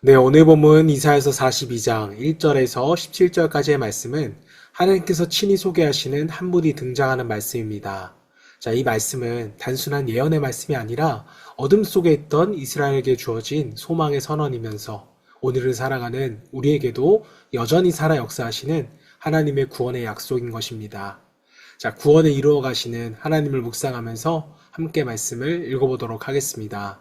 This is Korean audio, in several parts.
네, 오늘 본문 이사야서 42장 1절에서 17절까지의 말씀은 하나님께서 친히 소개하시는 한 분이 등장하는 말씀입니다. 자, 이 말씀은 단순한 예언의 말씀이 아니라 어둠 속에 있던 이스라엘에게 주어진 소망의 선언이면서 오늘을 살아가는 우리에게도 여전히 살아 역사하시는 하나님의 구원의 약속인 것입니다. 자, 구원을 이루어 가시는 하나님을 묵상하면서 함께 말씀을 읽어보도록 하겠습니다.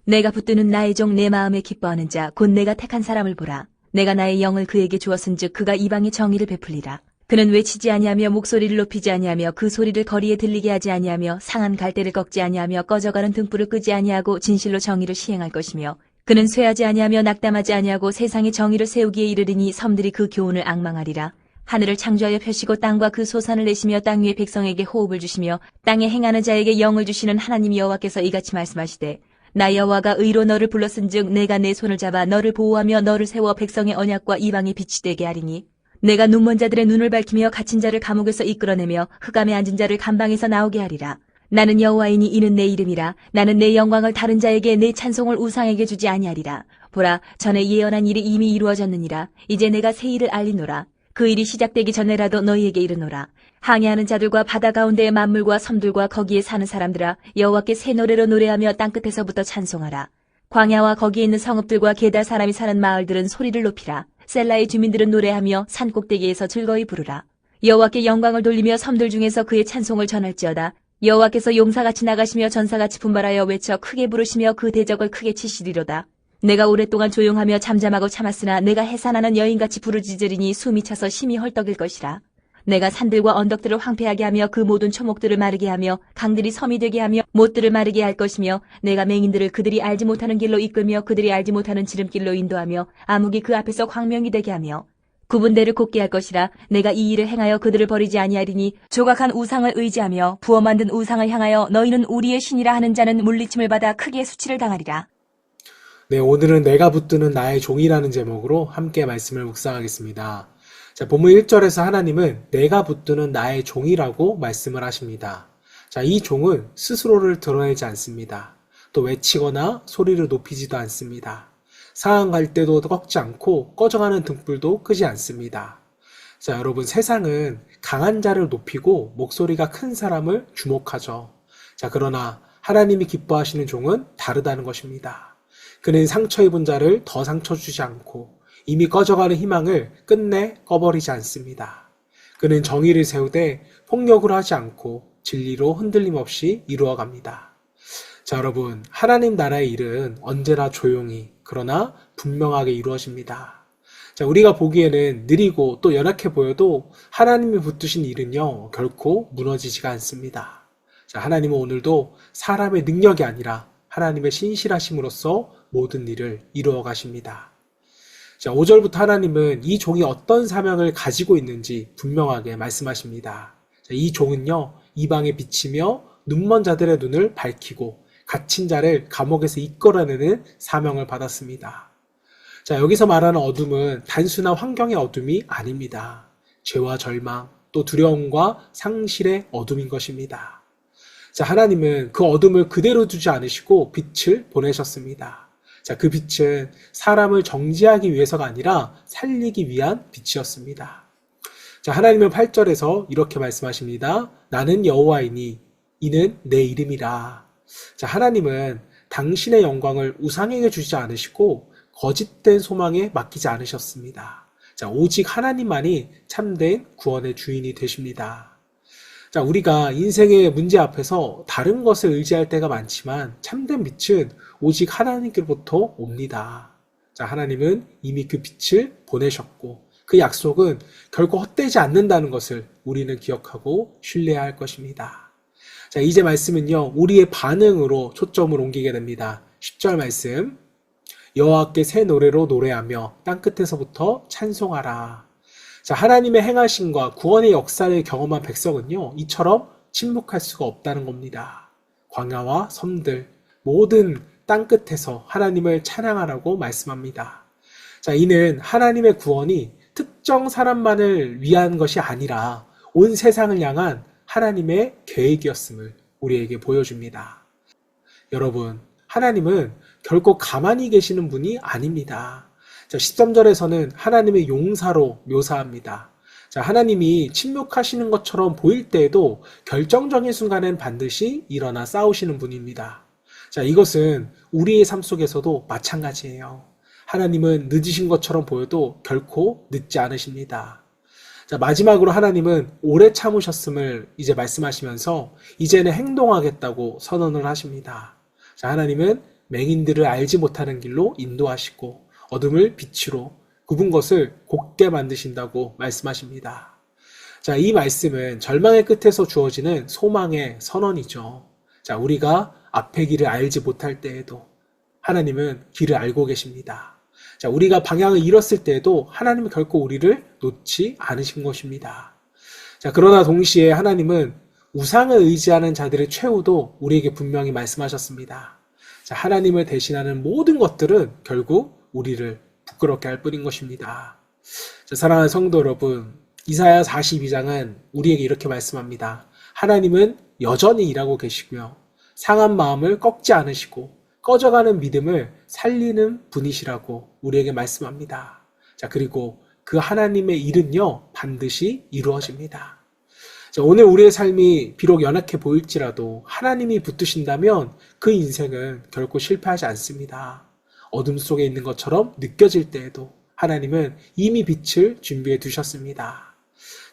내가 붙드는 나의 종 내 마음에 기뻐하는 자 곧 내가 택한 사람을 보라. 내가 나의 영을 그에게 주었은즉 그가 이방의 정의를 베풀리라. 그는 외치지 아니하며 목소리를 높이지 아니하며 그 소리를 거리에 들리게 하지 아니하며 상한 갈대를 꺾지 아니하며 꺼져가는 등불을 끄지 아니하고 진실로 정의를 시행할 것이며 그는 쇠하지 아니하며 낙담하지 아니하고 세상의 정의를 세우기에 이르리니 섬들이 그 교훈을 앙망하리라. 하늘을 창조하여 펴시고 땅과 그 소산을 내시며 땅 위의 백성에게 호흡을 주시며 땅에 행하는 자에게 영을 주시는 하나님 여호와께서 이같이 말씀하시되 나 여호와가 의로 너를 불렀은즉 내가 내 손을 잡아 너를 보호하며 너를 세워 백성의 언약과 이방의 빛이 되게 하리니 내가 눈먼 자들의 눈을 밝히며 갇힌 자를 감옥에서 이끌어내며 흑암에 앉은 자를 감방에서 나오게 하리라. 나는 여호와이니 이는 내 이름이라. 나는 내 영광을 다른 자에게 내 찬송을 우상에게 주지 아니하리라. 보라, 전에 예언한 일이 이미 이루어졌느니라. 이제 내가 새 일을 알리노라. 그 일이 시작되기 전에라도 너희에게 이르노라. 항해하는 자들과 바다 가운데의 만물과 섬들과 거기에 사는 사람들아, 여호와께 새 노래로 노래하며 땅끝에서부터 찬송하라. 광야와 거기에 있는 성읍들과 게달 사람이 사는 마을들은 소리를 높이라. 셀라의 주민들은 노래하며 산 꼭대기에서 즐거이 부르라. 여호와께 영광을 돌리며 섬들 중에서 그의 찬송을 전할지어다. 여호와께서 용사같이 나가시며 전사같이 분발하여 외쳐 크게 부르시며 그 대적을 크게 치시리로다. 내가 오랫동안 조용하며 잠잠하고 참았으나 내가 해산하는 여인같이 부르짖으리니 숨이 차서 심히 헐떡일 것이라. 내가 산들과 언덕들을 황폐하게 하며 그 모든 초목들을 마르게 하며 강들이 섬이 되게 하며 못들을 마르게 할 것이며 내가 맹인들을 그들이 알지 못하는 길로 이끌며 그들이 알지 못하는 지름길로 인도하며 암흑이 그 앞에서 광명이 되게 하며 구분대를 곱게 할 것이라. 내가 이 일을 행하여 그들을 버리지 아니하리니 조각한 우상을 의지하며 부어 만든 우상을 향하여 너희는 우리의 신이라 하는 자는 물리침을 받아 크게 수치를 당하리라. 네, 오늘은 내가 붙드는 나의 종이라는 제목으로 함께 말씀을 묵상하겠습니다. 자, 본문 1절에서 하나님은 내가 붙드는 나의 종이라고 말씀을 하십니다. 자, 이 종은 스스로를 드러내지 않습니다. 또 외치거나 소리를 높이지도 않습니다. 상한 갈대도 꺾지 않고 꺼져가는 등불도 끄지 않습니다. 자, 여러분, 세상은 강한 자를 높이고 목소리가 큰 사람을 주목하죠. 자, 그러나 하나님이 기뻐하시는 종은 다르다는 것입니다. 그는 상처 입은 자를 더 상처 주지 않고 이미 꺼져가는 희망을 끝내 꺼버리지 않습니다. 그는 정의를 세우되 폭력으로 하지 않고 진리로 흔들림 없이 이루어갑니다. 자, 여러분, 하나님 나라의 일은 언제나 조용히 그러나 분명하게 이루어집니다. 자, 우리가 보기에는 느리고 또 연약해 보여도 하나님이 붙드신 일은요, 결코 무너지지가 않습니다. 자, 하나님은 오늘도 사람의 능력이 아니라 하나님의 신실하심으로써 모든 일을 이루어 가십니다. 자, 5절부터 하나님은 이 종이 어떤 사명을 가지고 있는지 분명하게 말씀하십니다. 자, 이 종은요, 이방에 비치며 눈먼 자들의 눈을 밝히고 갇힌 자를 감옥에서 이끌어내는 사명을 받았습니다. 자, 여기서 말하는 어둠은 단순한 환경의 어둠이 아닙니다. 죄와 절망, 또 두려움과 상실의 어둠인 것입니다. 자, 하나님은 그 어둠을 그대로 두지 않으시고 빛을 보내셨습니다. 자, 그 빛은 사람을 정죄하기 위해서가 아니라 살리기 위한 빛이었습니다. 자, 하나님은 8절에서 이렇게 말씀하십니다. 나는 여호와이니 이는 내 이름이라. 자, 하나님은 당신의 영광을 우상에게 주지 않으시고 거짓된 소망에 맡기지 않으셨습니다. 자, 오직 하나님만이 참된 구원의 주인이 되십니다. 자, 우리가 인생의 문제 앞에서 다른 것을 의지할 때가 많지만 참된 빛은 오직 하나님께로부터 옵니다. 자, 하나님은 이미 그 빛을 보내셨고 그 약속은 결코 헛되지 않는다는 것을 우리는 기억하고 신뢰해야 할 것입니다. 자, 이제 말씀은요, 우리의 반응으로 초점을 옮기게 됩니다. 10절 말씀. 여호와께 새 노래로 노래하며 땅끝에서부터 찬송하라. 자, 하나님의 행하심과 구원의 역사를 경험한 백성은요, 이처럼 침묵할 수가 없다는 겁니다. 광야와 섬들, 모든 땅끝에서 하나님을 찬양하라고 말씀합니다. 자, 이는 하나님의 구원이 특정 사람만을 위한 것이 아니라 온 세상을 향한 하나님의 계획이었음을 우리에게 보여줍니다. 여러분, 하나님은 결코 가만히 계시는 분이 아닙니다. 자, 13절에서는 하나님의 용사로 묘사합니다. 자, 하나님이 침묵하시는 것처럼 보일 때에도 결정적인 순간엔 반드시 일어나 싸우시는 분입니다. 자, 이것은 우리의 삶 속에서도 마찬가지예요. 하나님은 늦으신 것처럼 보여도 결코 늦지 않으십니다. 자, 마지막으로 하나님은 오래 참으셨음을 이제 말씀하시면서 이제는 행동하겠다고 선언을 하십니다. 자, 하나님은 맹인들을 알지 못하는 길로 인도하시고 어둠을 빛으로 굽은 것을 곱게 만드신다고 말씀하십니다. 자, 이 말씀은 절망의 끝에서 주어지는 소망의 선언이죠. 자, 우리가 앞의 길을 알지 못할 때에도 하나님은 길을 알고 계십니다. 자, 우리가 방향을 잃었을 때에도 하나님은 결코 우리를 놓지 않으신 것입니다. 자, 그러나 동시에 하나님은 우상을 의지하는 자들의 최후도 우리에게 분명히 말씀하셨습니다. 자, 하나님을 대신하는 모든 것들은 결국 우리를 부끄럽게 할 뿐인 것입니다. 자, 사랑하는 성도 여러분, 이사야 42장은 우리에게 이렇게 말씀합니다. 하나님은 여전히 일하고 계시고요. 상한 마음을 꺾지 않으시고 꺼져가는 믿음을 살리는 분이시라고 우리에게 말씀합니다. 자, 그리고 그 하나님의 일은요, 반드시 이루어집니다. 자, 오늘 우리의 삶이 비록 연약해 보일지라도 하나님이 붙드신다면 그 인생은 결코 실패하지 않습니다. 어둠 속에 있는 것처럼 느껴질 때에도 하나님은 이미 빛을 준비해 두셨습니다.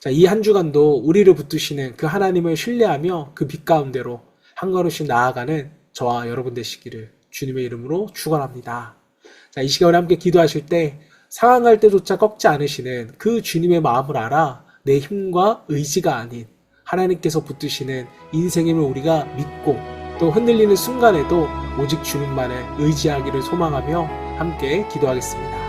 자, 이 한 주간도 우리를 붙드시는 그 하나님을 신뢰하며 그 빛 가운데로 한 걸음씩 나아가는 저와 여러분 되시기를 주님의 이름으로 축원합니다. 자, 이 시간에 함께 기도하실 때 상황할 때조차 꺾지 않으시는 그 주님의 마음을 알아 내 힘과 의지가 아닌 하나님께서 붙드시는 인생의 힘을 우리가 믿고 또 흔들리는 순간에도 오직 주님만을 의지하기를 소망하며 함께 기도하겠습니다.